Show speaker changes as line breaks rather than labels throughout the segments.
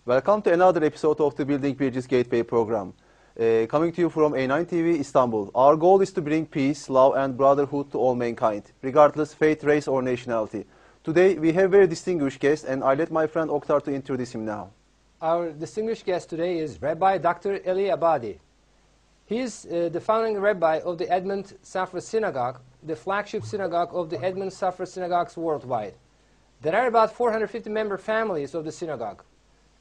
Welcome to another episode of the Building Bridges Gateway program. Coming to you from A9 TV, Istanbul. Our goal is to bring peace, love and brotherhood to all mankind, regardless faith, race or nationality. Today we have a very distinguished guest and I let my friend Oktar to introduce him now.
Our distinguished guest today is Rabbi Dr. Elie Abadie. He is the founding rabbi of the Edmund Safra Synagogue, the flagship synagogue of the Edmund Safra synagogues worldwide. There are about 450 member families of the synagogue.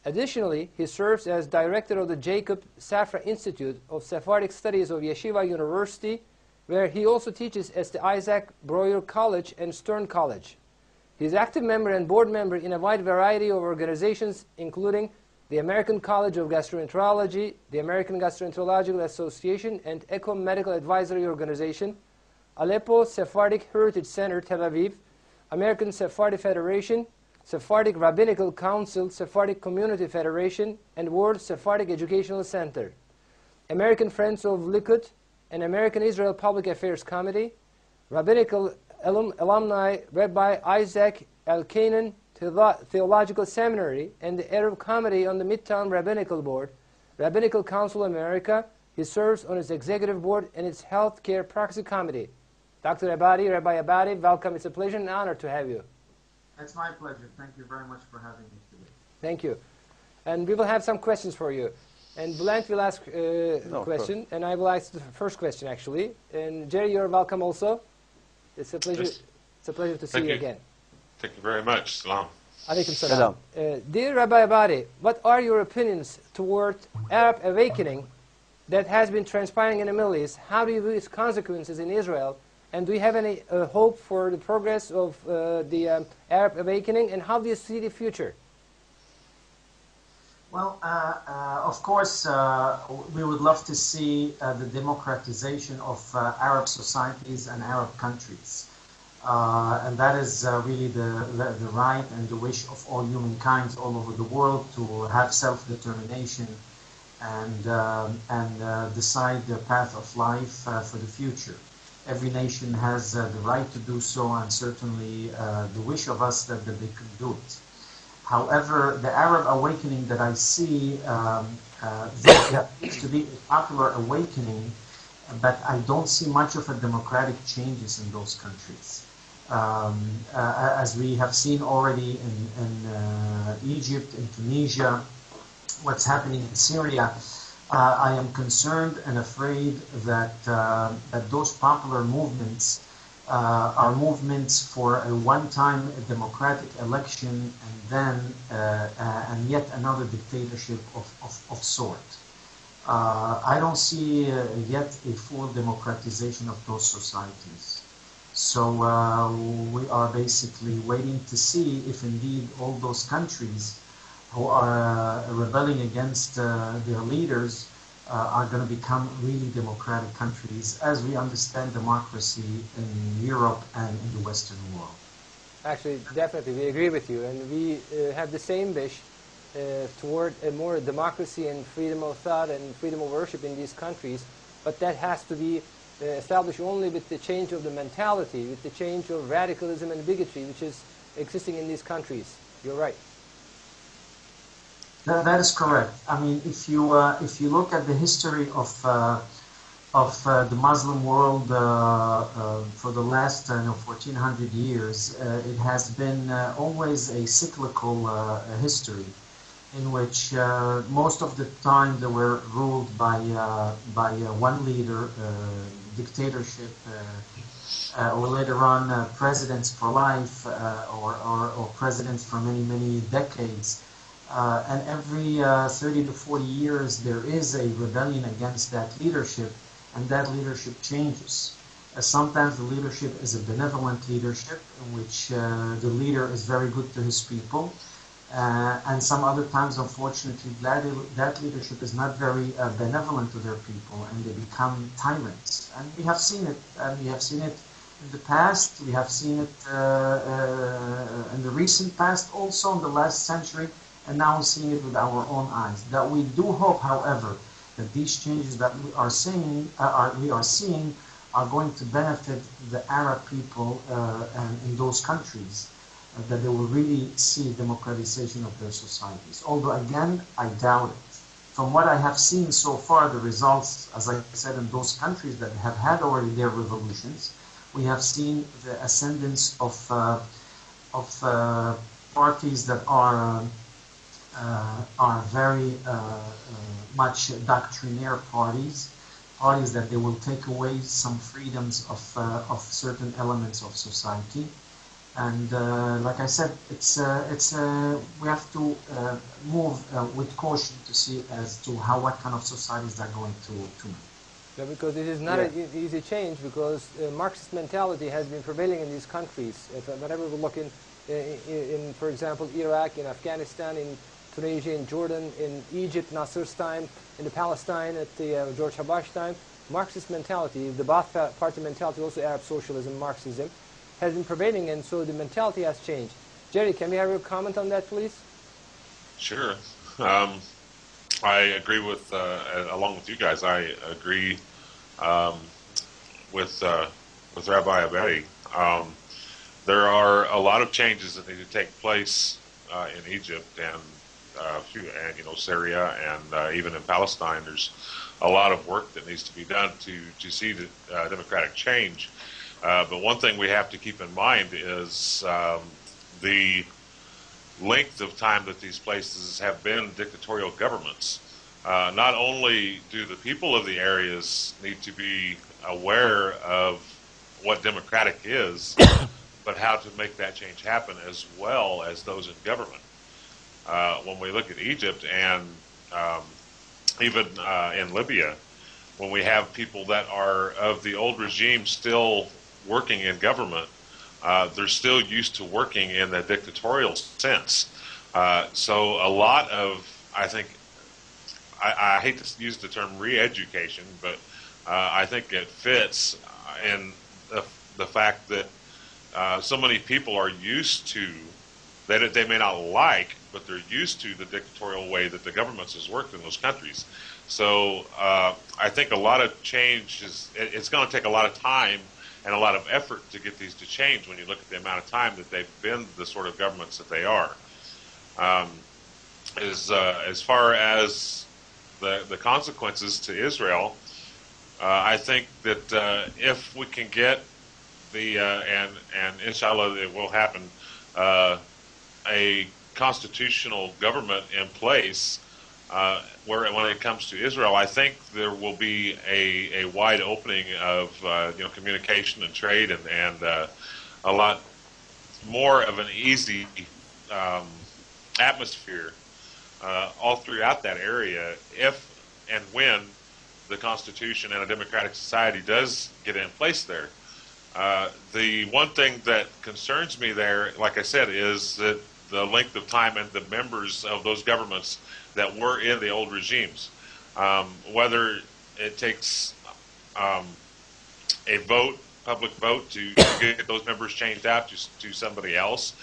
Additionally, he serves as director of the Jacob Safra Institute of Sephardic Studies of Yeshiva University, where he also teaches at the Isaac Breuer College and Stern College. He is active member and board member in a wide variety of organizations, including the American College of Gastroenterology, the American Gastroenterological Association and ECHO Medical Advisory Organization, Aleppo Sephardic Heritage Center, Tel Aviv, American Sephardic Federation, Sephardic Rabbinical Council, Sephardic Community Federation, and World Sephardic Educational Center, American Friends of Likud, and American Israel Public Affairs Committee, Rabbinical Alumni Rabbi Isaac Elkanan Theological Seminary, and the Arab Committee on the Midtown Rabbinical Board, Rabbinical Council of America. He serves on its executive board and its healthcare proxy committee. Dr. Abadie, Rabbi Abadie, welcome. It's a pleasure and honor to have you.
It's my pleasure. Thank you very much for having me today.
Thank you. And we will have some questions for you. And Bülent will ask a question, and I will ask the first question, actually. And Jerry, you're welcome also. It's a pleasure.
Yes.
It's a pleasure to see you again.
Thank you very much. Salam.
Alaikum salam. Dear Rabbi Abadie, what are your opinions toward Arab Awakening that has been transpiring in the Middle East? How do you view its consequences in Israel? And do you have any hope for the progress of the Arab Awakening? And how do you see the future?
Well, of course, we would love to see the democratization of Arab societies and Arab countries. And that is really the right and the wish of all humankind all over the world to have self-determination and decide the path of life for the future. Every nation has the right to do so, and certainly the wish of us that they could do it. However, the Arab awakening that I see seems to be a popular awakening, but I don't see much of a democratic changes in those countries. As we have seen already in Egypt, in Tunisia, what's happening in Syria, I am concerned and afraid that those popular movements are movements for a one-time democratic election and yet another dictatorship of sort. I don't see yet a full democratization of those societies. So we are basically waiting to see if indeed all those countries who are rebelling against their leaders are going to become really democratic countries as we understand democracy in Europe and in the Western world.
Actually, definitely, we agree with you. And we have the same wish toward a more democracy and freedom of thought and freedom of worship in these countries. But that has to be established only with the change of the mentality, with the change of radicalism and bigotry, which is existing in these countries. You're right.
That is correct. I mean, if you look at the history of the Muslim world for the last 1400 years, it has been always a cyclical history, in which most of the time they were ruled by one leader, dictatorship, or later on presidents for life, or presidents for many decades. And every 30 to 40 years there is a rebellion against that leadership, and that leadership changes. Sometimes the leadership is a benevolent leadership in which the leader is very good to his people, and some other times, unfortunately, that leadership is not very benevolent to their people, and they become tyrants. And we have seen it, and we have seen it in the past, we have seen it in the recent past, also in the last century, and now seeing it with our own eyes. That we do hope, however, that these changes that we are seeing are going to benefit the Arab people in those countries. that they will really see democratization of their societies. Although, again, I doubt it. From what I have seen so far, the results, as I said, in those countries that have had already their revolutions, we have seen the ascendance of parties that are very much doctrinaire parties, parties that they will take away some freedoms of certain elements of society. And like I said, we have to move with caution to see as to what kind of societies they're going to make.
Yeah, because it is not an easy change, because Marxist mentality has been prevailing in these countries. Whenever we look in, for example, Iraq, in Afghanistan, in Tunisia, in Jordan, in Egypt, Nasser's time, in the Palestine at the George Habash time, Marxist mentality, the Ba'ath Party mentality, also Arab socialism, Marxism, has been prevailing, and so the mentality has changed. Jerry, can we have your comment on that, please?
Sure. I agree with, along with you guys, I agree with Rabbi Abadie. There are a lot of changes that need to take place in Egypt and Syria and even in Palestine. There's a lot of work that needs to be done to see the democratic change. But one thing we have to keep in mind is the length of time that these places have been dictatorial governments. Not only do the people of the areas need to be aware of what democratic is, but how to make that change happen, as well as those in government. When we look at Egypt and even in Libya, when we have people that are of the old regime still working in government, they're still used to working in the dictatorial sense. So a lot of, I think, I hate to use the term re-education, but I think it fits in the fact that so many people are used to, that they may not like, but they're used to the dictatorial way that the governments has worked in those countries. So I think a lot of change it's going to take a lot of time and a lot of effort to get these to change when you look at the amount of time that they've been the sort of governments that they are. As far as the consequences to Israel, I think that if we can get and inshallah it will happen, a constitutional government in place where when it comes to Israel, I think there will be a wide opening of communication and trade and a lot more of an easy atmosphere all throughout that area if and when the Constitution and a democratic society does get in place there. The one thing that concerns me there, like I said, is that the length of time and the members of those governments that were in the old regimes. Whether it takes a vote, public vote, to get those members changed out to somebody else,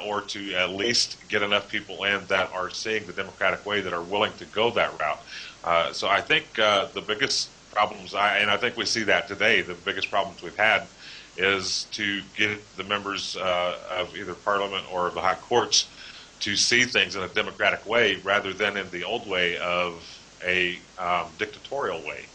or to at least get enough people in that are seeing the democratic way, that are willing to go that route. So I think the biggest problems, and I think we see that today, the biggest problems we've had is to get the members of either parliament or the high courts to see things in a democratic way rather than in the old way of a dictatorial way.